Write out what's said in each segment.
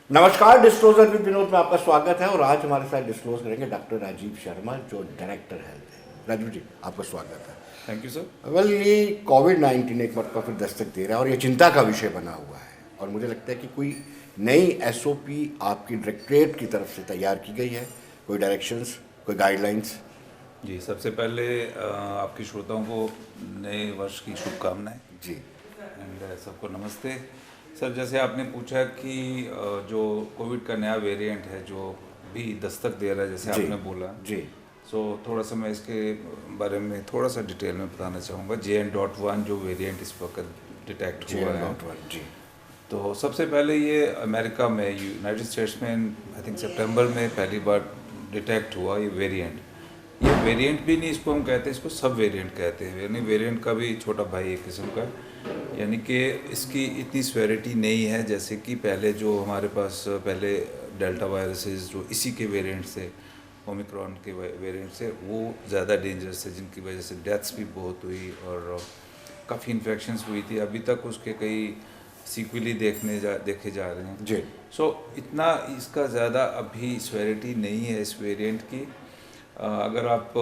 नमस्कार, disclosure with Vinod में आपका स्वागत है और आज हमारे साथ डिस्क्लोज करेंगे डॉक्टर राजीव शर्मा जो डायरेक्टर हेल्थ है। राजीव जी, आपका स्वागत है। Thank you sir. वेल, ये कोविड-19 एक बार फिर दस्तक दे रहा है और ये चिंता का विषय बना हुआ है और मुझे लगता है कि कोई नई एसओपी आपकी डायरेक्टरेट की तरफ से तैयार की गई है, कोई डायरेक्शंस, कोई गाइडलाइंस। जी, सबसे पहले आपके श्रोताओं को नए वर्ष की शुभकामनाएं जी एंड सबको नमस्ते। सर, जैसे आपने पूछा कि जो कोविड का नया वेरिएंट है जो भी दस्तक दे रहा है, जैसे जी आपने बोला, जी सो थोड़ा सा मैं इसके बारे में थोड़ा सा डिटेल में बताना चाहूँगा। JN.1 जो वेरिएंट इस वक्त डिटेक्ट हुआ है, JN.1 जी तो सबसे पहले ये अमेरिका में, यूनाइटेड स्टेट्स में आई थिंक सितंबर में पहली बार डिटेक्ट हुआ ये वेरिएंट। ये वेरिएंट भी नहीं इसको हम कहते हैं, इसको सब वेरिएंट कहते हैं, यानी वेरिएंट का भी छोटा भाई एक किस्म का। यानी कि इसकी इतनी स्वेरिटी नहीं है जैसे कि पहले जो हमारे पास पहले डेल्टा वायरसेस जो इसी के वेरिएंट से, ओमिक्रॉन के वेरिएंट से, वो ज़्यादा डेंजरस है, जिनकी वजह से डेथ्स भी बहुत हुई और काफ़ी इन्फेक्शंस हुई थी। अभी तक उसके कई सीक्वली देखे जा रहे हैं। जी सो इतना इसका ज़्यादा अभी स्वेरिटी नहीं है इस वेरिएंट की। अगर आप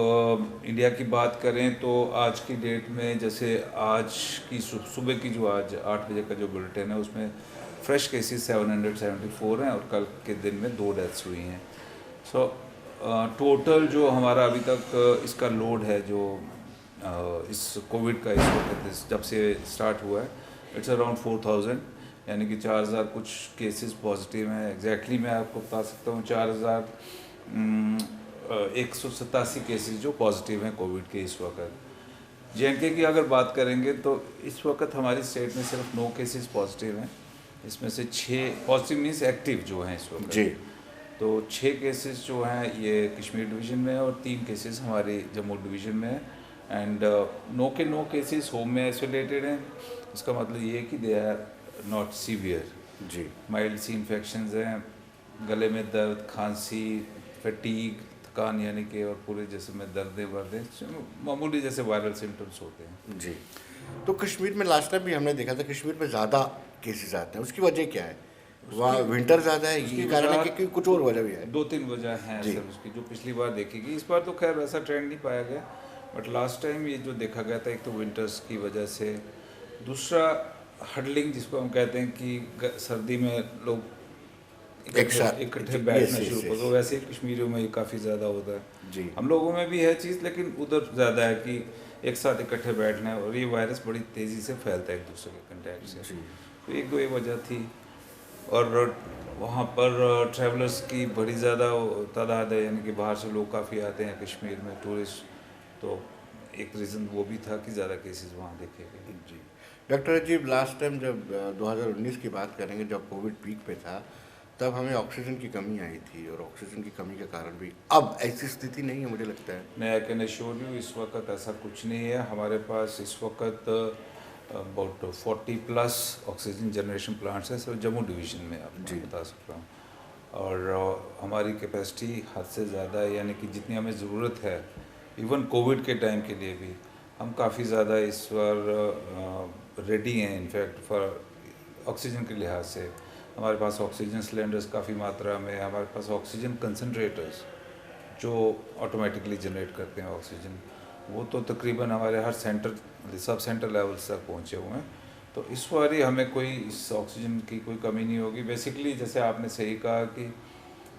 इंडिया की बात करें तो आज की डेट में, जैसे आज की सुबह की जो आज 8 बजे का जो बुलेटिन है, उसमें फ्रेश केसेस 774 हैं और कल के दिन में 2 डेथ्स हुई हैं। सो टोटल जो हमारा अभी तक इसका लोड है, जो इस कोविड का इस वक्त जब से स्टार्ट हुआ है, इट्स अराउंड 4000, यानी कि 4000 कुछ केसेस पॉजिटिव हैं। एग्जैक्टली मैं आपको बता सकता हूँ 4187 केसेस जो पॉजिटिव हैं कोविड के इस वक्त। JNK की अगर बात करेंगे तो इस वक्त हमारी स्टेट में सिर्फ 9 केसेस पॉजिटिव हैं। इसमें से 6 पॉजिटिव मीन्स एक्टिव जो हैं इस वक्त। जी तो 6 केसेस जो हैं ये कश्मीर डिवीज़न में है और 3 केसेस हमारे जम्मू डिवीज़न में है। एंड 9 के 9 केसेस होम में आइसोलेटेड हैं। इसका मतलब ये है कि दे आर नॉट सीवियर, जी माइल्ड सी इन्फेक्शंस हैं, गले में दर्द, खांसी, फटीग, थकान, यानी कि और पूरे जिस्म में दर्दें वर्दें, मामूली जैसे वायरल सिम्टम्स होते हैं। जी। तो कश्मीर में लास्ट टाइम भी हमने देखा था, कश्मीर में ज़्यादा केसेस आते हैं, उसकी वजह क्या है? वहाँ विंटर ज़्यादा है, उसकी ये कारण है वजह कि कुछ और वजह भी है? 2-3 वजह हैं जी सर उसकी, जो पिछली बार देखी गई। इस बार तो खैर वैसा ट्रेंड नहीं पाया गया, बट लास्ट टाइम ये जो देखा गया था, एक तो विंटर्स की वजह से, दूसरा हडलिंग जिसको हम कहते हैं कि सर्दी में लोग एक साथ इकट्ठे यस बैठना यस शुरू कर यस दो। वैसे ही कश्मीरियों में ये काफ़ी ज़्यादा होता है। जी हम लोगों में भी है चीज़, लेकिन उधर ज़्यादा है कि एक साथ इकट्ठे बैठना है, और ये वायरस बड़ी तेज़ी से फैलता है एक दूसरे के कंटैक्ट से। जी तो एक दो ये वजह थी। और वहाँ पर ट्रैवलर्स की बड़ी ज़्यादा तादाद है, यानी कि बाहर से लोग काफ़ी आते हैं कश्मीर में, टूरिस्ट। तो एक रीज़न वो भी था कि ज़्यादा केसेस वहाँ देखे गए। जी। डॉक्टर अजीब, लास्ट टाइम जब 2019 की बात करेंगे, जब कोविड पीक पे था, तब हमें ऑक्सीजन की कमी आई थी और ऑक्सीजन की कमी के कारण भी अब ऐसी स्थिति नहीं है मुझे लगता है। मैं कैन एश्योर यू, इस वक्त ऐसा कुछ नहीं है। हमारे पास इस वक्त about 40 plus oxygen generation plants हैं सर, जम्मू डिवीज़न में, आपको जी मैं बता सकता हूँ। और हमारी कैपेसिटी हद से ज़्यादा है, यानी कि जितनी हमें ज़रूरत है, इवन कोविड के टाइम के लिए भी हम काफ़ी ज़्यादा इस बार रेडी हैं। इनफैक्ट फॉर ऑक्सीजन के लिहाज से हमारे पास ऑक्सीजन सिलेंडर्स काफ़ी मात्रा में, हमारे पास ऑक्सीजन कंसनट्रेटर्स जो ऑटोमेटिकली जनरेट करते हैं ऑक्सीजन, वो तो तकरीबन हमारे हर सेंटर, सब सेंटर लेवल्स तक पहुँचे हुए हैं। तो इस बारी हमें कोई इस ऑक्सीजन की कोई कमी नहीं होगी। बेसिकली जैसे आपने सही कहा कि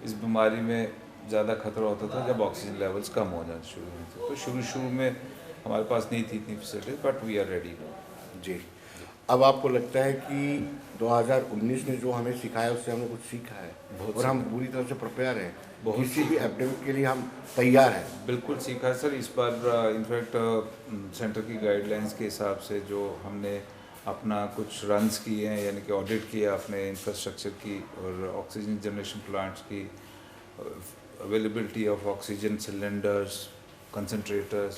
इस बीमारी में ज़्यादा खतरा होता था जब ऑक्सीजन लेवल्स कम हो जाने शुरू हुए थे। तो शुरू में हमारे पास नहीं थी इतनी facility, but we are ready now. जी। अब आपको लगता है कि 2019 ने जो हमें सिखाया उससे हमने कुछ सीखा है बहुत और हम सीखा, पूरी तरह से प्रिपेयर हैं, बहुत किसी भी सीखा, एपिडेमिक के लिए हम तैयार हैं? बिल्कुल सीखा सर। इस बार इनफैक्ट सेंटर की गाइडलाइंस के हिसाब से जो हमने अपना कुछ रन्स किए हैं, यानी कि ऑडिट किया अपने इंफ्रास्ट्रक्चर की और ऑक्सीजन जनरेशन प्लांट्स की, availability of oxygen cylinders, concentrators,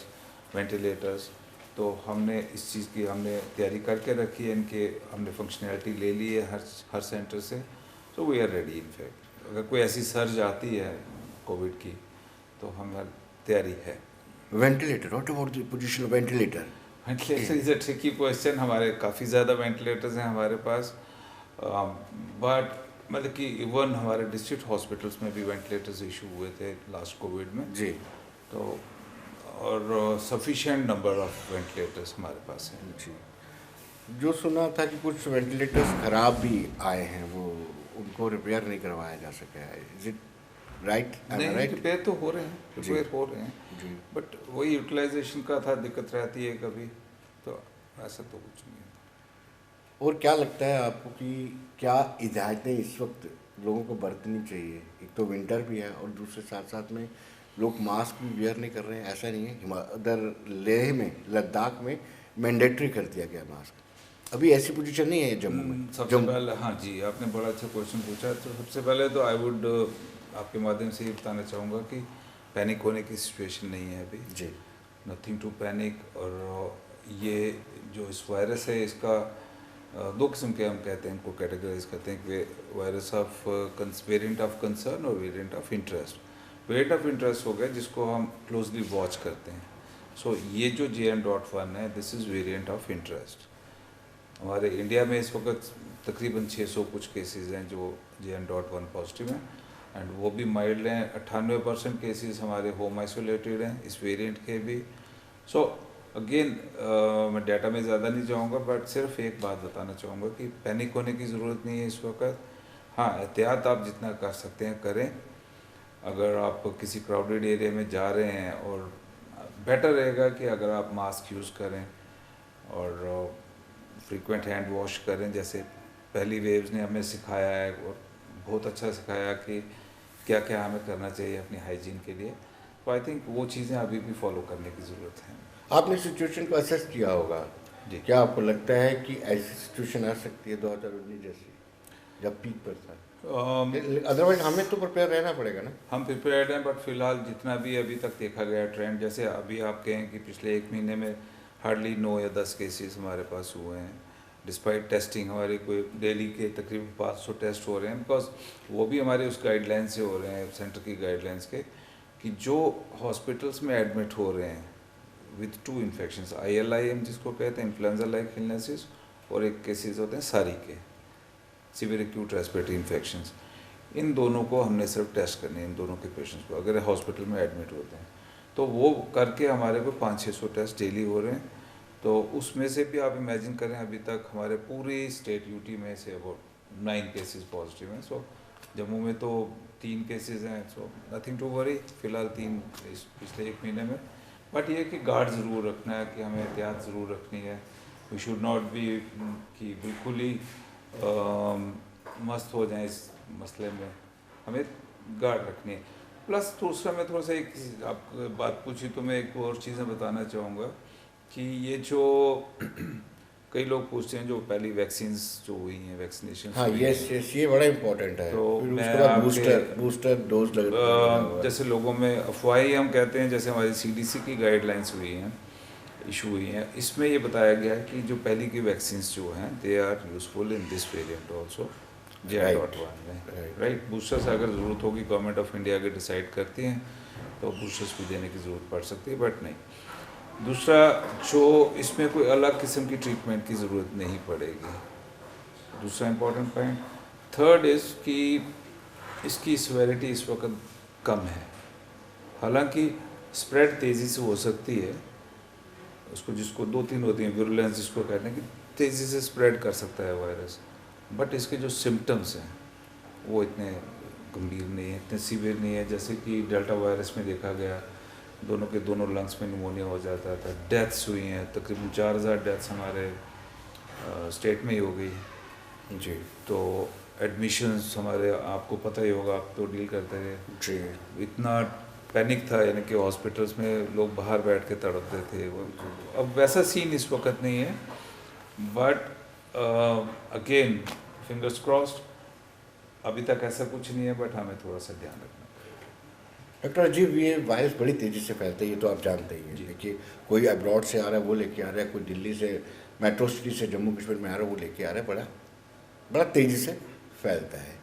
ventilators. तो हमने इस चीज़ की हमने तैयारी करके रखी है, इनके हमने फंक्शनैलिटी ले ली है हर सेंटर से। तो वी आर रेडी। इनफैक्ट अगर कोई ऐसी सर्ज आती है कोविड की, तो हमारी तैयारी है। Ventilator, what about the position of ventilator? Ventilator is a tricky question. हमारे काफ़ी ज़्यादा वेंटिलेटर्स हैं हमारे पास, बट मतलब कि इवन हमारे डिस्ट्रिक्ट हॉस्पिटल्स में भी वेंटिलेटर्स इशू हुए थे लास्ट कोविड में। जी तो और सफिशिएंट नंबर ऑफ वेंटिलेटर्स हमारे पास हैं। जी। जो सुना था कि कुछ वेंटिलेटर्स खराब भी आए हैं, वो उनको रिपेयर नहीं करवाया जा सका है। Is it right? एम आई नहीं, राइट? रिपेयर तो हो रहे हैं, जी रिपेयर हो रहे हैं, जी। बट वही यूटिलाइजेशन का था, दिक्कत रहती है कभी, तो ऐसा तो कुछ नहीं है। और क्या लगता है आपको कि क्या हिदायतें इस वक्त लोगों को बरतनी चाहिए? एक तो विंटर भी है और दूसरे साथ साथ में लोग मास्क भी वेयर नहीं कर रहे हैं। ऐसा नहीं है, उधर लेह में, लद्दाख में मैंडेटरी कर दिया गया मास्क। अभी ऐसी पोजीशन नहीं है जम्मू में। सबसे पहले, हाँ जी, आपने बड़ा अच्छा क्वेश्चन पूछा। तो सबसे पहले तो आई वुड आपके माध्यम से ये बताना चाहूँगा कि पैनिक होने की सिचुएशन नहीं है अभी। जी नथिंग टू पैनिक। और ये जो इस वायरस है, इसका दो किस्म के हम कहते हैं, इनको कैटेगराइज करते हैं कि virus of variant of concern और variant of interest. Variant of interest हो गया जिसको हम क्लोजली वॉच करते हैं। सो ये जो JN.1 है, this is variant of interest. हमारे इंडिया में इस वक्त तकरीबन 600 कुछ केसेस हैं जो JN.1 पॉजिटिव हैं, एंड वो भी माइल्ड हैं। 98% केसेस हमारे होम आइसोलेटेड हैं इस वेरिएंट के भी। सो अगेन मैं डाटा में ज़्यादा नहीं जाऊँगा, बट सिर्फ एक बात बताना चाहूँगा कि पैनिक होने की ज़रूरत नहीं है इस वक्त। हाँ, एहतियात आप जितना कर सकते हैं करें। अगर आप किसी क्राउडेड एरिया में जा रहे हैं, और बेटर रहेगा कि अगर आप मास्क यूज़ करें और फ्रीक्वेंट हैंड वॉश करें, जैसे पहली वेव्स ने हमें सिखाया है, और बहुत अच्छा सिखाया कि क्या क्या हमें करना चाहिए अपनी हाइजीन के लिए। तो आई थिंक वो चीज़ें अभी भी फॉलो करने की ज़रूरत है। आपने सिचुएशन को असेस किया होगा। जी। क्या आपको लगता है कि ऐसी सिचुएशन आ सकती है 2019 जैसी, जब पीक पर था? अदरवाइज हमें तो प्रिपेयर रहना पड़ेगा ना। हम प्रिपेयर्ड हैं, बट फिलहाल जितना भी अभी तक देखा गया ट्रेंड, जैसे अभी आप कहें कि पिछले एक महीने में हार्डली 9 या 10 केसेस हमारे पास हुए हैं, डिस्पाइट टेस्टिंग हमारे कोई डेली के तकरीबन 500 टेस्ट हो रहे हैं, बिकॉज वो भी हमारे उस गाइडलाइन से हो रहे हैं, सेंटर की गाइडलाइंस के, कि जो हॉस्पिटल्स में एडमिट हो रहे हैं विथ 2 इन्फेक्शंस, ILIM जिसको कहते हैं, इन्फ्लुएंजा लाइक इलनेसेस, और एक केसेस होते हैं सारी के सीवियर एक्यूट रेस्पिरेटरी इन्फेक्शंस। इन दोनों को हमने सिर्फ टेस्ट करने, इन दोनों के पेशेंट्स को अगर हॉस्पिटल में एडमिट होते हैं, तो वो करके हमारे को 500-600 टेस्ट डेली हो रहे हैं। तो उसमें से भी आप इमेजिन करें, अभी तक हमारे पूरी स्टेट UT में से अबाउट 9 केसेस पॉजिटिव हैं। सो जम्मू में तो 3 केसेस हैं, सो नथिंग टू वरी फिलहाल 3 इस पिछले एक महीने में। बट ये कि गार्ड ज़रूर रखना है, कि हमें एहतियात ज़रूर रखनी है। वी शुड नॉट बी कि बिल्कुल ही मस्त हो जाएं इस मसले में, हमें गार्ड रखनी है। प्लस दूसरा, मैं थोड़ा सा एक आप बात पूछी तो मैं एक और चीज़ें बताना चाहूँगा कि ये जो कई लोग पूछते हैं जो पहली वैक्सीन्स जो हुई हैं, वैक्सीनेशन। हाँ, यस यस, ये बड़ा इम्पोर्टेंट है। तो फिर मैं उसके बाद आपके बूस्टर डोज लग जैसे लोगों में अफवाही हम कहते हैं, जैसे हमारी CDC की गाइडलाइंस हुई हैं, इशू हुई हैं, इसमें ये बताया गया है कि जो पहली की वैक्सीन्स जो हैं, they are useful in this variant also JN.1 में, राइट। बूस्टर्स अगर ज़रूरत होगी, गवर्नमेंट ऑफ इंडिया अगर डिसाइड करती हैं तो बूस्टर्स भी देने की ज़रूरत पड़ सकती है, बट नहीं। दूसरा, जो इसमें कोई अलग किस्म की ट्रीटमेंट की ज़रूरत नहीं पड़ेगी, दूसरा इम्पॉर्टेंट पॉइंट। थर्ड इज़ कि इसकी सिवियरिटी इस वक्त कम है, हालांकि स्प्रेड तेज़ी से हो सकती है, उसको जिसको 2-3 होती हैं, विरुलेंस जिसको कहते हैं, कि तेज़ी से स्प्रेड कर सकता है वायरस, बट इसके जो सिम्टम्स हैं वो इतने गंभीर नहीं है, इतने सीवियर नहीं है, जैसे कि डेल्टा वायरस में देखा गया, दोनों के दोनों लंग्स में निमोनिया हो जाता था। डेथ्स हुई हैं, तकरीबन 4000 डेथ्स हमारे स्टेट में ही हो गई जी तो एडमिशन्स हमारे, आपको पता ही होगा, आप तो डील करते थे जी। इतना पैनिक था, यानी कि हॉस्पिटल्स में लोग बाहर बैठ के तड़पते थे। अब वैसा सीन इस वक्त नहीं है, बट अगेन फिंगर्स क्रॉस्ड, अभी तक ऐसा कुछ नहीं है, बट हमें थोड़ा सा ध्यान रखना पड़ेगा। डॉक्टर अजीब, ये वायरस बड़ी तेज़ी से फैलता है, ये तो आप जानते ही हैं। जी। देखिए, कोई अब्रॉड से आ रहा है वो लेके आ रहा है, कोई दिल्ली से, मेट्रो सिटी से जम्मू कश्मीर में आ रहा है वो लेके आ रहा है, बड़ा तेज़ी से फैलता है।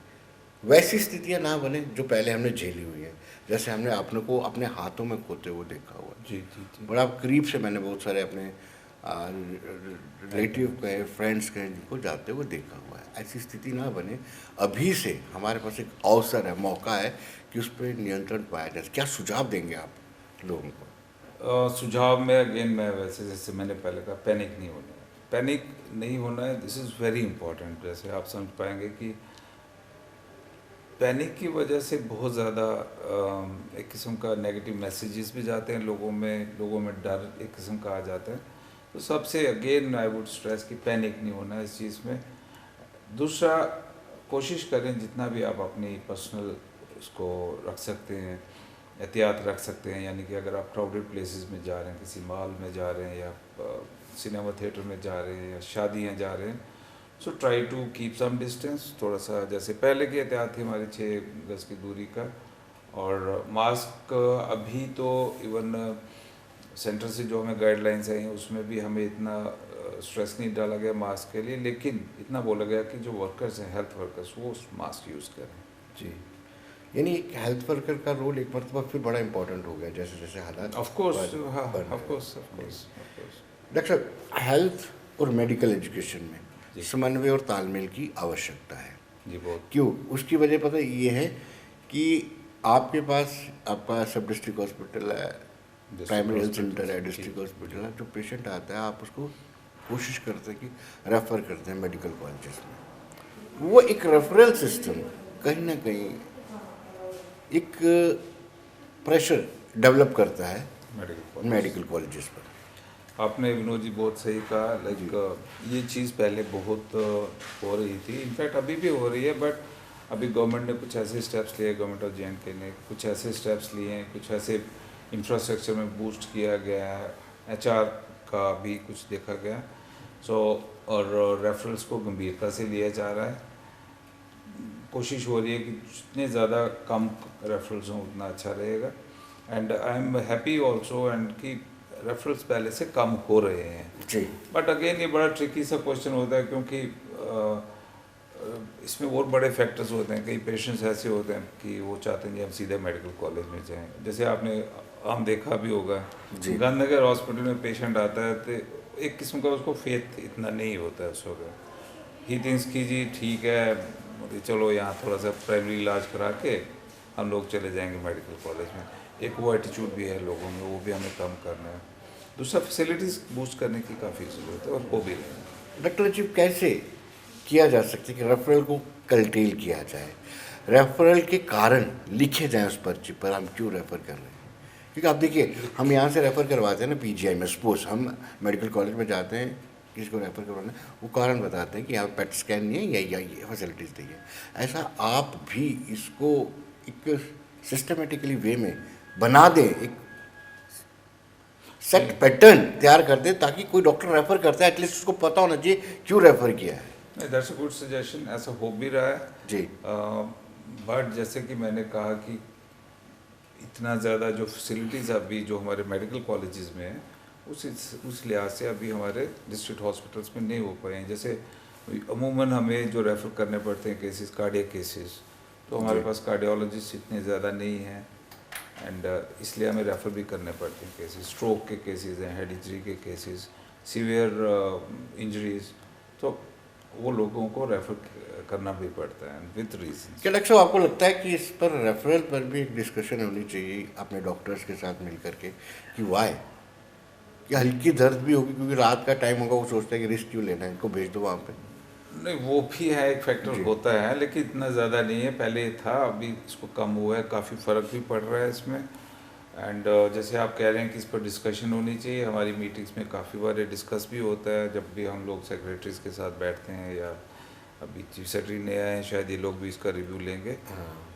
वैसी स्थितियाँ ना बने जो पहले हमने झेली हुई है, जैसे हमने अपने को अपने हाथों में खोते हुए देखा हुआ है। जी जी जी। बड़ा करीब से मैंने बहुत सारे अपने रिलेटिव कहें, फ्रेंड्स कहें, जिनको जाते हुए देखा हुआ है। ऐसी स्थिति ना बने, अभी से हमारे पास एक अवसर है, मौका है कि उस पर नियंत्रण पाया जाए। क्या सुझाव देंगे आप लोगों को? सुझाव में अगेन मैं वैसे जैसे मैंने पहले कहा, पैनिक नहीं होना है। पैनिक नहीं होना है, दिस इज़ वेरी इंपॉर्टेंट। जैसे आप समझ पाएंगे कि पैनिक की वजह से बहुत ज़्यादा एक किस्म का नेगेटिव मैसेजेस भी जाते हैं लोगों में डर एक किस्म का आ जाता है। तो सबसे अगेन आई वुड स्ट्रेस कि पैनिक नहीं होना है इस चीज़ में। दूसरा, कोशिश करें जितना भी आप अपनी पर्सनल उसको रख सकते हैं, एहतियात रख सकते हैं। यानी कि अगर आप क्राउडेड प्लेसेस में जा रहे हैं, किसी मॉल में जा रहे हैं या सिनेमा थिएटर में जा रहे हैं या शादियाँ जा रहे हैं, so try to keep some distance. थोड़ा सा जैसे पहले की एहतियात थी हमारी 6 गज की दूरी का। और मास्क अभी तो इवन सेंटर से जो हमें गाइडलाइंस आई हैं उसमें भी हमें इतना स्ट्रेस नहीं डाला गया मास्क के लिए, लेकिन इतना बोला गया कि जो वर्कर्स हैं, हेल्थ वर्कर्स, वो मास्क यूज़ करें। जी, यानी एक हेल्थ वर्कर का रोल एक मरतबा फिर बड़ा इंपॉर्टेंट हो गया जैसे जैसे हालात ऑफ कोर्स, हाँ, बढ़ रहे ऑफ कोर्स, ऑफ हैं। Course, of course. डॉक्टर साहब, हेल्थ और मेडिकल एजुकेशन में जी। समन्वय और तालमेल की आवश्यकता है। जी, बहुत। क्यों? उसकी वजह पता ये है कि आपके पास आपका सब डिस्ट्रिक्ट हॉस्पिटल है, प्राइमरी हेल्थ सेंटर है, डिस्ट्रिक्ट हॉस्पिटल है। जो पेशेंट आता है आप उसको कोशिश करते हैं कि रेफ़र करते हैं मेडिकल कॉलेजेस में। वो एक रेफरल सिस्टम कहीं ना कहीं एक प्रेशर डेवलप करता है मेडिकल कॉलेजेस पर। आपने विनोद जी बहुत सही कहा। लाइक ये चीज़ पहले बहुत हो रही थी, इनफैक्ट अभी भी हो रही है, बट अभी गवर्नमेंट ने कुछ ऐसे स्टेप्स लिए, गवर्नमेंट ऑफ जे ने कुछ ऐसे स्टेप्स लिए हैं, कुछ ऐसे इंफ्रास्ट्रक्चर में बूस्ट किया गया है, एचआर का भी कुछ देखा गया। सो और रेफरल्स को गंभीरता से लिया जा रहा है। कोशिश हो रही है कि जितने ज़्यादा कम रेफरल्स हों उतना अच्छा रहेगा। And I am happy also and कि रेफरल्स पहले से कम हो रहे हैं। जी, बट अगेन ये बड़ा ट्रिकी सा क्वेश्चन होता है, क्योंकि इसमें और बड़े फैक्टर्स होते हैं। कई पेशेंट्स ऐसे होते हैं कि वो चाहते हैं कि हम सीधे मेडिकल कॉलेज में जाएं। जैसे आपने आम देखा भी होगा, गांधीनगर हॉस्पिटल में पेशेंट आता है तो एक किस्म का उसको फेथ इतना नहीं होता है उस वक्त। ही थिंक्स कि जी ठीक है, चलो यहाँ थोड़ा सा प्राइमरी इलाज करा के हम लोग चले जाएंगे मेडिकल कॉलेज में। एक वो एटीट्यूड भी है लोगों में, वो भी हमें कम करना है। दूसरा, फैसिलिटीज़ बूस्ट करने की काफ़ी ज़रूरत है और हो भी रही है। डॉक्टर अजीब, कैसे किया जा सकता है कि रेफरल को कल्टेल किया जाए, रेफरल के कारण लिखे जाएं उस पर्ची पर हम क्यों रेफ़र कर रहे हैं? क्योंकि आप देखिए, हम यहाँ से रेफ़र करवाते हैं ना पीजीआई में, सपोज हम मेडिकल कॉलेज में जाते हैं, किसी को रेफ़र करवाना, वो कारण बताते हैं कि यहाँ पेट स्कैन नहीं है या ये फैसिलिटीज़ नहीं है। ऐसा आप भी इसको एक सिस्टमेटिकली वे में बना दें, एक सेट पैटर्न तैयार कर दें, ताकि कोई डॉक्टर रेफ़र करता है एटलीस्ट उसको पता होना चाहिए क्यों रेफ़र किया है। नहीं, दैट्स अ गुड सजेशन, ऐसा हो भी रहा है जी। बट जैसे कि मैंने कहा कि इतना ज़्यादा जो फैसिलिटीज़ अभी जो हमारे मेडिकल कॉलेजेस में है, उस लिहाज से अभी हमारे डिस्ट्रिक्ट हॉस्पिटल्स में नहीं हो पाए हैं। जैसे अमूमन हमें जो रेफ़र करने पड़ते हैं केसेस, कार्डियक केसेस, तो हमारे पास कार्डियोलॉजिस्ट इतने ज़्यादा नहीं हैं। एंड इसलिए हमें रेफ़र भी करने पड़ते हैं केसेस, स्ट्रोक के केसेस हैं, हेड इंजरी के केसेस, सीवियर इंजरीज, तो वो लोगों को रेफ़र करना भी पड़ता है विद रीजन। क्या डॉक्टर साहब, आपको लगता है कि इस पर रेफरल पर भी एक डिस्कशन होनी चाहिए अपने डॉक्टर्स के साथ मिल करके कि वाई, कि हल्की दर्द भी होगी क्योंकि रात का टाइम होगा, वो सोचता है कि रिस्क क्यों लेना है, इनको भेज दो वहाँ पे? नहीं, वो भी है, एक फैक्टर होता है, लेकिन इतना ज़्यादा नहीं है। पहले था, अभी इसको कम हुआ है, काफ़ी फ़र्क भी पड़ रहा है इसमें। एंड जैसे आप कह रहे हैं कि इस पर डिस्कशन होनी चाहिए, हमारी मीटिंग्स में काफ़ी बार डिस्कस भी होता है जब भी हम लोग सेक्रेटरीज के साथ बैठते हैं, या अभी चीफ सेक्रेटरी नए आए हैं, शायद ये लोग भी इसका रिव्यू लेंगे।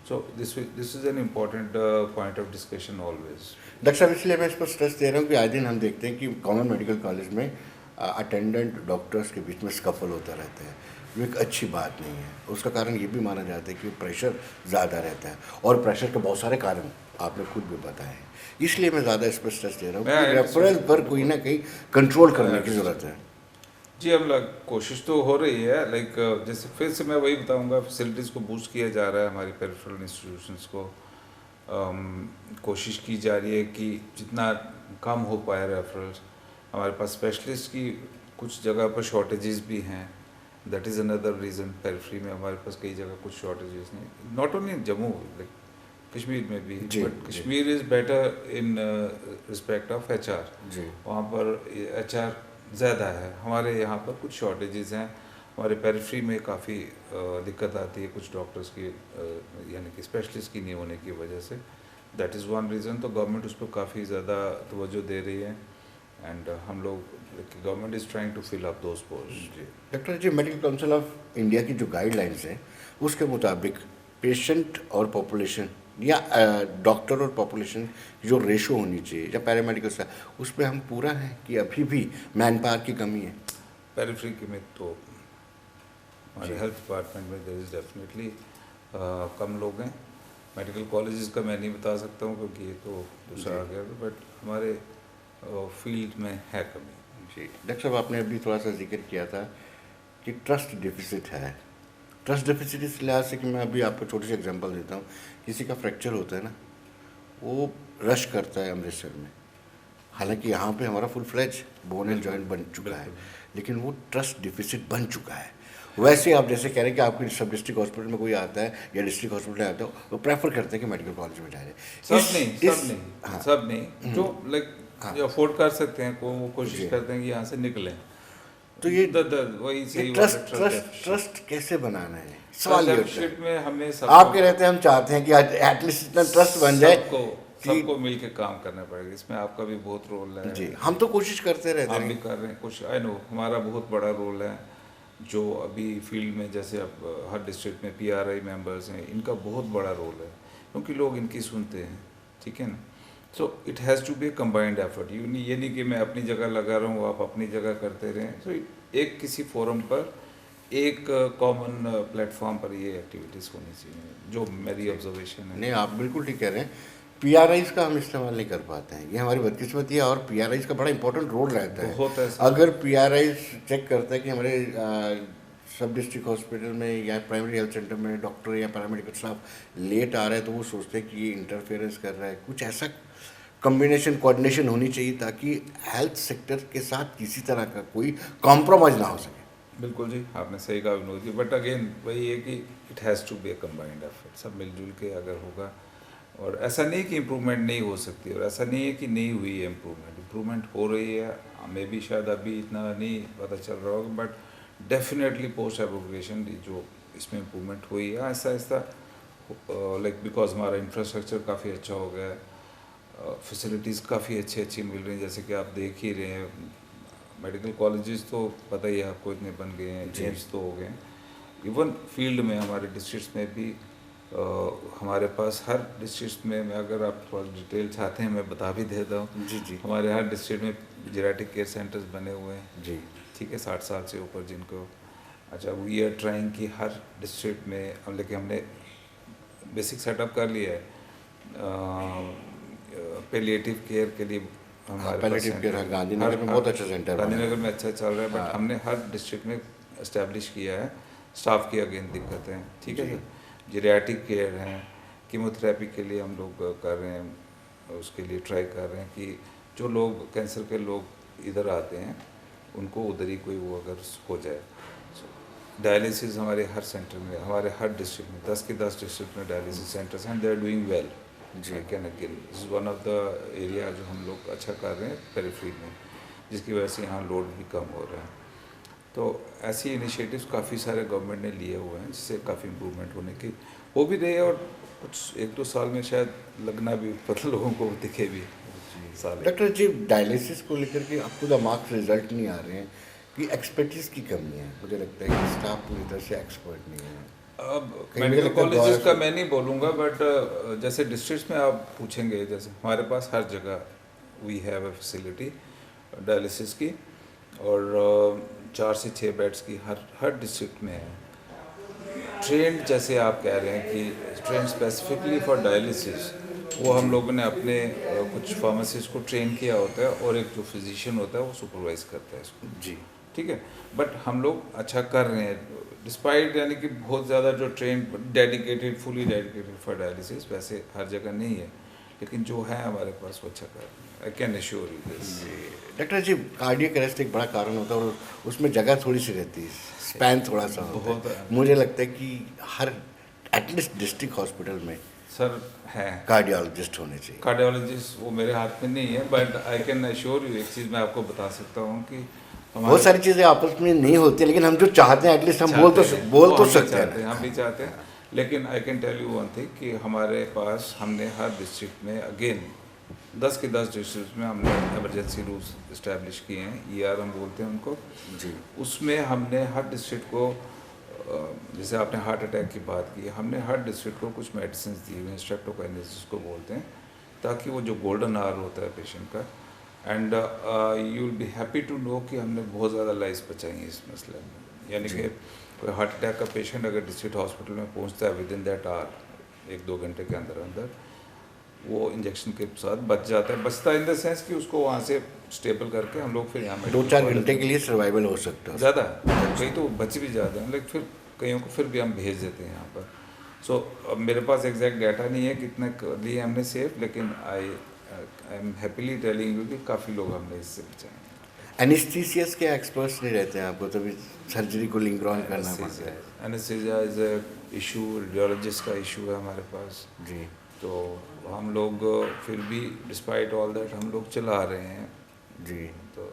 So this is an important point of discussion always. Doctor साहब, इसलिए मैं इस पर स्ट्रेस दे रहा हूँ कि आए दिन हम देखते हैं कि गवर्नमेंट मेडिकल कॉलेज में अटेंडेंट डॉक्टर्स के बीच में स्कफल होता रहता है, जो एक अच्छी बात नहीं है। उसका कारण ये भी माना जाता है कि प्रेशर ज़्यादा रहता है, और प्रेशर के बहुत सारे कारण आपने खुद भी बताए हैं। इसलिए मैं ज़्यादा इस पर स्ट्रेस दे रहा हूँ कि रेफरल पर कोई ना कहीं कंट्रोल करने की ज़रूरत है। जी, अब कोशिश तो हो रही है। लाइक जैसे फिर से मैं वही बताऊंगा, फैसिलिटीज़ को बूस्ट किया जा रहा है, हमारी पेरिफेरल इंस्टीट्यूशंस को कोशिश की जा रही है कि जितना कम हो पाए रेफरल्स। हमारे पास स्पेशलिस्ट की कुछ जगह पर शॉर्टेजेस भी हैं। That is another reason, periphery में हमारे पास कई जगह कुछ शॉर्टेजेस नहीं, not only in Jammu, like Kashmir में भी, जी बट जी Kashmir is better in respect of HR। जी वहाँ पर HR ज़्यादा है, हमारे यहाँ पर कुछ शॉर्टेजेस हैं। हमारे पेरिफेरी में काफ़ी दिक्कत आती है कुछ डॉक्टर्स की, यानी कि स्पेशलिस्ट की नहीं होने की वजह से। That is one reason. तो गवर्नमेंट उस पर काफ़ी ज़्यादा तवज्जो दे रही है, एंड हम लोग, government is trying to fill up those post. जी। डॉक्टर जी, मेडिकल काउंसिल ऑफ इंडिया की जो गाइडलाइंस हैं उसके मुताबिक पेशेंट और पॉपुलेशन या डॉक्टर और पॉपुलेशन की जो रेशो होनी चाहिए या पैरामेडिकल स्टाफ, उस पर हम पूरा हैं कि अभी भी मैन पावर की कमी है? पेरिफेरी में तो हमारे जी। हेल्थ डिपार्टमेंट में देयर इज़ डेफिनेटली कम लोग हैं। मेडिकल कॉलेजेस का मैं नहीं बता सकता हूँ क्योंकि ये तो दूसरा आ गया, बट हमारे फील्ड में है कमी। जी डॉक्टर साहब, आपने अभी थोड़ा सा जिक्र किया था कि ट्रस्ट डिफिसिट है। ट्रस्ट डिफिसिट इस लिहाज से कि मैं अभी आपको छोटी सी एग्जांपल देता हूँ। किसी का फ्रैक्चर होता है ना, वो रश करता है अमृतसर में, हालांकि यहाँ पे हमारा full fledge bone and joint बन चुका है, लेकिन वो ट्रस्ट डिफिसिट बन चुका है। वैसे आप जैसे कह रहे हैं कि आपके सब डिस्ट्रिक्ट हॉस्पिटल में कोई आता है या डिस्ट्रिक्ट हॉस्पिटल आता है, वो प्रेफर करते हैं कि मेडिकल कॉलेज में जाए। हाँ सब नहीं, जो लाइक हाँ जो अफोर्ड कर सकते हैं को वो कोशिश जी। करते हैं कि यहाँ से निकलें। तो ये वही ये सही बात ट्रस्ट है, ट्रस्ट ट्रस्ट कैसे बनाना है, सवाल ये होता है। ट्रस्ट में हमें आप कह रहे थे हम चाहते हैं कि एटलीस्ट इतना ट्रस्ट बन जाए सबको कि सबको मिल के काम करना पड़ेगा। इसमें आपका भी बहुत रोल है। जी, हम तो कोशिश करते रहते आप भी हैं। कर रहे हैं कुछ, आई नो हमारा बहुत बड़ा रोल है। जो अभी फील्ड में जैसे अब हर डिस्ट्रिक्ट में PRI मेंबर्स हैं, इनका बहुत बड़ा रोल है क्योंकि लोग इनकी सुनते हैं, ठीक है ना। So it has to be a combined effort. ये नहीं कि मैं अपनी जगह लगा रहा हूँ, आप अपनी जगह करते रहें। सो एक किसी फोरम पर, एक कॉमन प्लेटफॉर्म पर ये एक्टिविटीज़ होनी चाहिए, जो मेरी ऑब्जर्वेशन है। नहीं, आप बिल्कुल ठीक कह रहे हैं। PRIs का हम इस्तेमाल नहीं कर पाते हैं, ये हमारी बदकिस्मती है। और PRIs का बड़ा इंपॉर्टेंट रोल रहता है। बहुत ऐसा अगर PRIs चेक करता है कि हमारे सब डिस्ट्रिक्ट हॉस्पिटल में या प्राइमरी हेल्थ सेंटर में डॉक्टर या पैरामेडिकल स्टाफ लेट आ रहा है, तो वो सोचते हैं कि ये इंटरफेरेंस कर रहा है। कुछ ऐसा कम्बिनेशन कोऑर्डिनेशन होनी चाहिए ताकि हेल्थ सेक्टर के साथ किसी तरह का कोई कॉम्प्रोमाइज़ ना हो सके। बिल्कुल जी, आपने सही कहा विनोद जी, बट अगेन वही है कि it has to be a combined effort. सब मिलजुल के अगर होगा, और ऐसा नहीं कि इम्प्रूवमेंट नहीं हो सकती, और ऐसा नहीं है कि नहीं हुई है इम्प्रूवमेंट हो रही है। मे भी शायद अभी इतना नहीं पता चल रहा होगा, बट डेफिनेटली पोस्ट एब्रोगेशन जो इसमें इम्प्रूवमेंट हुई है आहिस्ता आहिस्ता, लाइक बिकॉज हमारा इंफ्रास्ट्रक्चर काफ़ी अच्छा हो गया है, फैसिलिटीज़ काफ़ी अच्छी मिल रही हैं। जैसे कि आप देख ही रहे हैं, मेडिकल कॉलेजेस तो पता ही है आपको इतने बन गए हैं, जेम्स तो हो गए हैं। इवन फील्ड में हमारे डिस्ट्रिक्ट्स में भी हमारे पास हर डिस्ट्रिक्ट में, मैं अगर आप थोड़ा डिटेल चाहते हैं मैं बता भी देता हूँ। जी जी हमारे हर डिस्ट्रिक्ट में जेरेटिक केयर सेंटर्स बने हुए हैं, जी ठीक है, 60 साल से ऊपर जिनको। अच्छा, वी आर ट्राइंग कि हर डिस्ट्रिक्ट में हमने बेसिक सेटअप कर लिया है पैलिएटिव केयर के लिए। हमारे पास पैलेटिव केयर गांधीनगर में बहुत अच्छा सेंटर बना है। गांधीनगर में अच्छा चल रहा है, बट हमने हर डिस्ट्रिक्ट में इस्टेब्लिश किया है। स्टाफ की अगेन दिक्कत है, ठीक है जी। सर। जेरियाटिक केयर हैं, कीमोथेरेपी के लिए हम लोग कर रहे हैं, उसके लिए ट्राई कर रहे हैं कि जो लोग कैंसर के लोग इधर आते हैं उनको उधर ही कोई वो अगर हो जाए। डायलिसिस हमारे हर सेंटर में, हमारे हर डिस्ट्रिक्ट में 10 के 10 डिस्ट्रिक्ट में डायलिसिस सेंटर्स हैं, दे आर डूइंग वेल। जी। Can again this is one of the area जो हम लोग अच्छा कर रहे हैं पेरिफेरी में, जिसकी वजह से यहाँ लोड भी कम हो रहा है। तो ऐसी इनिशिएटिव्स काफ़ी सारे गवर्नमेंट ने लिए हुए हैं, जिससे काफ़ी इम्प्रूवमेंट होने की हो भी रही है, और कुछ 1-2 साल में शायद लगना भी पता लोगों को दिखे भी साल। डॉक्टर जी, डायलिसिस को लेकर के आपको द मार्क्स रिजल्ट नहीं आ रहे हैं कि एक्सपर्टीज की कमी है। मुझे लगता है कि स्टाफ पूरी तरह से एक्सपर्ट नहीं है। अब कहीं मेडिकल मेडिकल कॉलेजेस का द्वारा- मैं नहीं बोलूँगा, बट जैसे डिस्ट्रिक्ट्स में आप पूछेंगे, जैसे हमारे पास हर जगह we have a facility dialysis की, और 4 से 6 बेड्स की हर डिस्ट्रिक्ट में है। ट्रेंड जैसे आप कह रहे हैं कि ट्रेंड स्पेसिफिकली फॉर डायलिसिस, वो हम लोगों ने अपने कुछ फार्मासिस्ट को ट्रेन किया होता है, और एक जो फिजिशियन होता है वो सुपरवाइज करता है इसको, जी ठीक है। बट हम लोग अच्छा कर रहे हैं डिस्पाइट, यानी कि बहुत ज़्यादा जो train dedicated fully dedicated for dialysis वैसे हर जगह नहीं है, लेकिन जो है हमारे पास वो अच्छा कर रहे हैं। I can assure you this. Doctor जी, कार्डियक अरेस्ट एक बड़ा कारण होता है और उसमें जगह थोड़ी सी रहती है, स्पैन थोड़ा सा होता बहुत है। है। मुझे लगता है कि हर एटलीस्ट डिस्ट्रिक्ट हॉस्पिटल में सर है कार्डियोलॉजिस्ट होने चाहिए। कार्डियोलॉजिस्ट, वो मेरे हाथ में नहीं है, but I can assure you एक चीज़ मैं आपको बता सकता हूँ कि बहुत सारी चीज़ें आपस में नहीं होती, लेकिन हम जो चाहते हैं एटलीस्ट हम बोल चाहते हैं, बोल वो तो हम भी सकते चाहते हैं। हम भी चाहते हैं। लेकिन I can tell you one thing कि हमारे पास हमने हर डिस्ट्रिक्ट में अगेन 10 के 10 डिस्ट्रिक्ट में हमने इमरजेंसी रूम्स इस्टेब्लिश किए हैं, ER हम बोलते हैं उनको। जी उसमें हमने हर डिस्ट्रिक्ट को जैसे आपने हार्ट अटैक की बात की, हमने हर डिस्ट्रिक्ट को कुछ मेडिसिन दी हुई हैं, स्ट्रेप्टोकाइनेस जिसको बोलते हैं, ताकि वो जो गोल्डन आवर होता है पेशेंट का, and you will be happy to know कि हमने बहुत ज़्यादा लाइफ बचाई हैं इस मसले में। यानी कि कोई हार्ट अटैक का पेशेंट अगर डिस्ट्रिक्ट हॉस्पिटल में पहुंचता है विद इन दैट आवर, 1-2 घंटे के अंदर अंदर वो इंजेक्शन के साथ बच जाता है। बचता इन द सेंस कि उसको वहाँ से स्टेबल करके हम लोग फिर यहाँ 2-4 घंटे के लिए सर्वाइवल हो सकता है। ज़्यादा कई तो बच भी जाते हैं, लेकिन फिर कईयों को फिर भी हम भेज देते हैं यहाँ पर। सो अब मेरे पास एग्जैक्ट डाटा नहीं है कितने लिए हमने सेफ, लेकिन I am happily telling you कि काफ़ी लोग हमने इससे बचाए हैं। एनेस्थीसियस के एक्सपर्ट्स नहीं रहते हैं आपको, तभी सर्जरी को लिंक ऑन करना पड़ता है। Anaesthesia is a issue, radiologist का इशू है हमारे पास। जी तो हम लोग फिर भी डिस्पाइट ऑल दैट हम लोग चला रहे हैं, जी। तो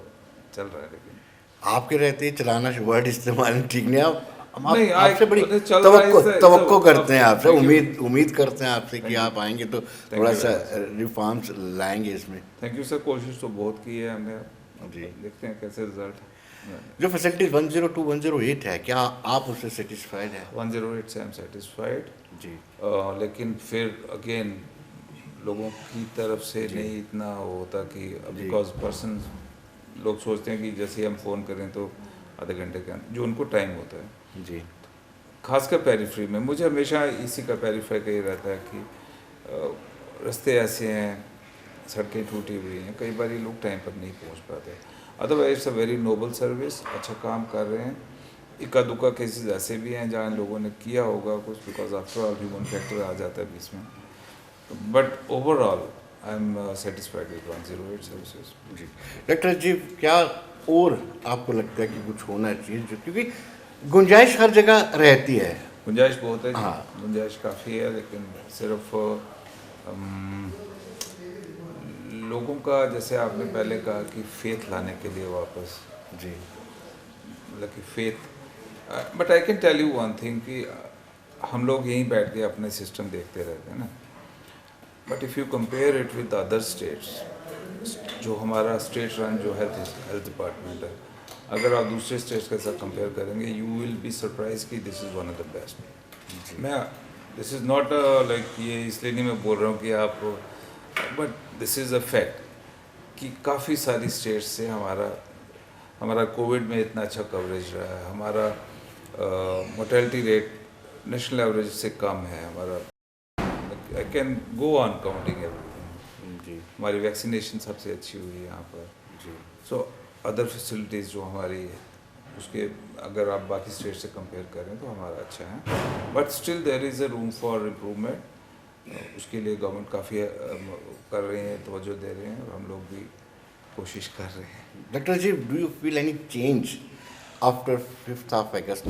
चल रहा है। लेकिन आपके रहते ही चलाना वर्ड इस्तेमाल ठीक नहीं, हम नहीं, आपसे बड़ी चल रहा है, तवक्को करते हैं आपसे, Thank you. उम्मीद करते हैं आपसे कि आप आएंगे तो थोड़ा you सा very रिफॉर्म्स लाएंगे इसमें। थैंक यू सर, कोशिश तो बहुत की है हमने, अब जी। देखते हैं कैसे रिजल्ट। जो फैसिलिटीज 102, 108 है, क्या आप उससे सेटिस्फाइड हैं? 108 से आई एम सेटिस्फाइड, जी लेकिन फिर अगेन लोगों की तरफ से नहीं इतना होता कि बिकॉज पर्सन लोग सोचते हैं कि जैसे हम फ़ोन करें तो आधे घंटे के अंदर जो उनको टाइम होता है, जी खासकर पेरीफ्री में। मुझे हमेशा इसी का पेरीफ्री का ही रहता है कि रास्ते ऐसे हैं, सड़कें टूटी हुई हैं, कई बार ये लोग टाइम पर नहीं पहुंच पाते। Otherwise it's a very noble service, अच्छा काम कर रहे हैं। इक्का दुक्का केसेस ऐसे भी हैं जहाँ लोगों ने किया होगा कुछ, because after all human factor आ जाता है बीच में, but overall I am satisfied with 108 services. जी। डॉक्टर जी, क्या और आपको लगता है कि कुछ होना चाहिए, जो क्योंकि गुंजाइश हर जगह रहती है। गुंजाइश बहुत है जी, हाँ। गुंजाइश काफ़ी है, लेकिन सिर्फ लोगों का, जैसे आपने पहले कहा कि फेथ लाने के लिए वापस, जी मतलब कि faith, but I can tell you one thing कि हम लोग यहीं बैठ के अपने सिस्टम देखते रहते हैं ना, but if you compare it with other states, जो हमारा स्टेट रन जो हेल्थ डिपार्टमेंट है, अगर आप दूसरे स्टेट्स के साथ कंपेयर करेंगे, यू विल बी सरप्राइज कि this is one of the best. मैं दिस इज़ नॉट लाइक, ये इसलिए नहीं मैं बोल रहा हूँ कि आप, but this is a fact कि काफ़ी सारी स्टेट्स से हमारा कोविड में इतना अच्छा कवरेज रहा है, हमारा मोर्टेलिटी रेट नेशनल एवरेज से कम है हमारा। I can go on counting everything. जी हमारी वैक्सीनेशन सबसे अच्छी हुई है यहाँ पर। जी सो अदर फैसिलिटीज़ जो हमारी है उसके, अगर आप बाकी स्टेट से कंपेयर करें तो हमारा अच्छा है, but still there is a room for improvement. उसके लिए गवर्नमेंट काफ़ी कर रहे हैं, तवज्जो दे रहे हैं, और हम लोग भी कोशिश कर रहे हैं। डॉक्टर जी, do you feel any change after 5th of August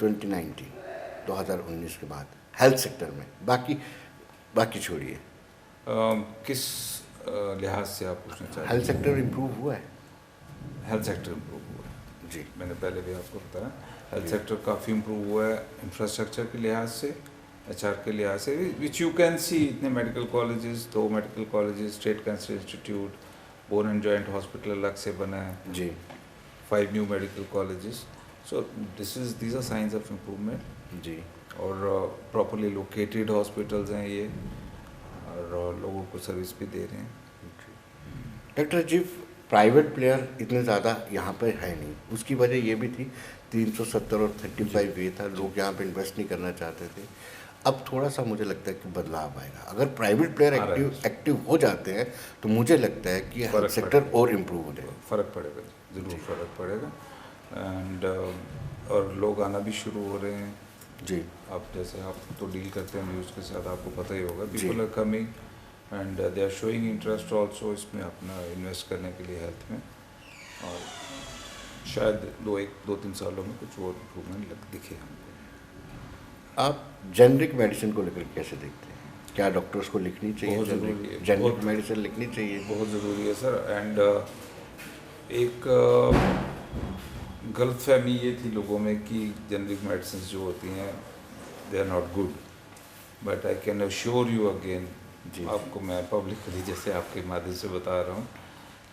2019 के बाद हेल्थ सेक्टर में? बाकी छोड़िए, किस लिहाज से आप पूछना चाहते हैं? हेल्थ सेक्टर इम्प्रूव हुआ है? हेल्थ सेक्टर इम्प्रूव हुआ है जी मैंने पहले भी आपको बताया, हेल्थ सेक्टर काफ़ी इम्प्रूव हुआ है इंफ्रास्ट्रक्चर के लिहाज से, HR के लिहाज से, विच यू कैन सी। इतने medical colleges, 2 medical colleges, state cancer institute, bone and joint hospital अलग से बना है, जी 5 new medical colleges. So these are signs of improvement, जी और प्रॉपरली लोकेटेड हॉस्पिटल्स हैं ये, और लोगों को सर्विस भी दे रहे हैं। डॉक्टर जी, प्राइवेट प्लेयर इतने ज़्यादा यहाँ पे है नहीं, उसकी वजह ये भी थी 370 और 35 ये था, लोग यहाँ पे इन्वेस्ट नहीं करना चाहते थे। अब थोड़ा सा मुझे लगता है कि बदलाव आएगा, अगर प्राइवेट प्लेयर एक्टिव हो जाते हैं तो मुझे लगता है कि हेल्थ सेक्टर और इम्प्रूव हो जाएगा। फ़र्क पड़ेगा, ज़रूर फ़र्क पड़ेगा, एंड और लोग आना भी शुरू हो रहे हैं, जी आप जैसे आप तो डील करते हैं न्यूज़ के साथ, आपको पता ही होगा, people are coming and they are showing interest also इसमें अपना इन्वेस्ट करने के लिए हेल्थ में, और शायद 2-3 सालों में कुछ और इम्प्रूवमेंट दिखे हमको। आप जेनरिक मेडिसिन को लेकर कैसे देखते हैं? क्या डॉक्टर्स को लिखनी चाहिए? बहुत ज़रूरी है, जेनरिक बहुत मेडिसिन लिखनी चाहिए? बहुत ज़रूरी है सर। एंड एक गलतफहमी ये थी लोगों में कि जेनरिक मेडिसिन जो होती हैं they are not good, but I can assure you again, आपको मैं पब्लिकली जैसे आपके माध्यम से बता रहा हूँ,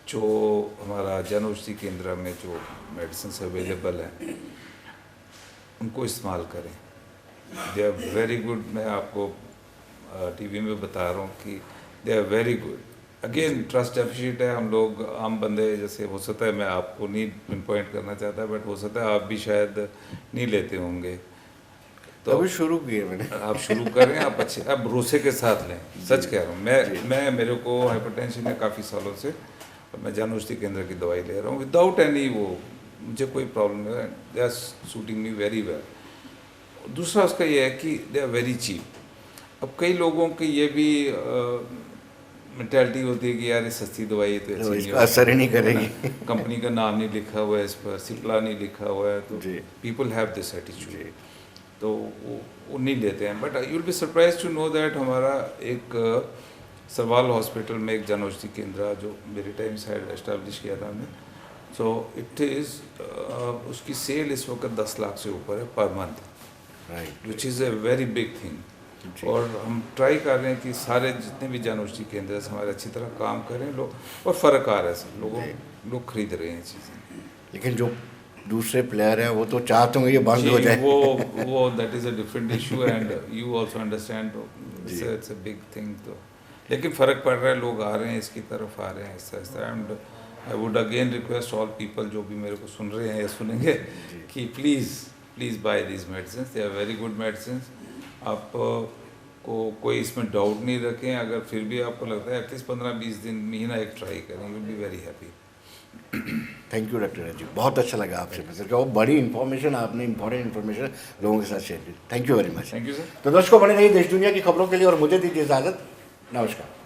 जो हमारा जन औषधि केंद्र में जो मेडिसिन अवेलेबल हैं उनको इस्तेमाल करें, दे आर वेरी गुड। मैं आपको टीवी में बता रहा हूँ कि they are very good. Again trust deficit है, हम लोग आम बंदे जैसे, हो सकता है मैं आपको नहीं पिन पॉइंट करना चाहता, बट हो सकता है आप भी शायद नहीं लेते होंगे, तो अभी शुरू किए मैंने। आप शुरू करें, आप अच्छे, आप भरोसे के साथ लें, सच कह रहा हूँ। मैं मेरे को हाइपरटेंशन है काफ़ी सालों से, और मैं जन औषधि केंद्र की दवाई ले रहा हूँ विदाउट एनी, वो मुझे कोई प्रॉब्लम नहीं है, they are suiting me very well. दूसरा उसका ये है कि दे आर वेरी चीप। अब कई लोगों की ये भी मेंटालिटी होती है कि यार ये सस्ती दवाई है तो अच्छी नहीं इसका असर ही नहीं करेगी, कंपनी का नाम नहीं लिखा हुआ है इस पर, सिप्ला नहीं लिखा हुआ है, तो पीपल हैव दिस एटीट्यूड, तो वो नहीं लेते हैं। But you will be surprise to know that हमारा एक सरवाल हॉस्पिटल में एक जन औषधि केंद्र जो मेरे टाइम से एस्टेब्लिश किया था हमने, सो इट इज़ उसकी सेल इस वक्त 10 लाख से ऊपर है per month, right, which is a very big thing. और हम ट्राई कर रहे हैं कि सारे जितने भी जन औषधि केंद्र हैं हमारे अच्छी तरह काम करें लोग, और फ़र्क आ रहा है सब, लोग खरीद रहे हैं चीज़ें। लेकिन जो दूसरे प्लेयर हैं वो तो चाहते होंगे ये बंद हो जाए, वो that is a different issue, and you also understand, it's a big thing. तो लेकिन फ़र्क पड़ रहा है, लोग आ रहे हैं, इसकी तरफ आ रहे हैं ऐसा ऐसा। And I would again request all people जो भी मेरे को सुन रहे हैं या सुनेंगे कि please buy these medicine, they are very good medicine. आप को कोई इसमें डाउट नहीं रखें, अगर फिर भी आपको लगता है एटलीस्ट 15-20 दिन, महीना एक ट्राई करें, you will be very happy. Thank you doctor Rajiv, बहुत अच्छा लगा आपसे मिलकर, बहुत बड़ी इन्फॉर्मेशन आपने, इंपॉर्टेंट इन्फॉर्मेशन लोगों के साथ शेयर की। Thank you very much. Thank you sir. तो दोस्तों बने रहिए देश दुनिया की खबरों के लिए और मुझे दीजिए इजाज़त। नमस्कार।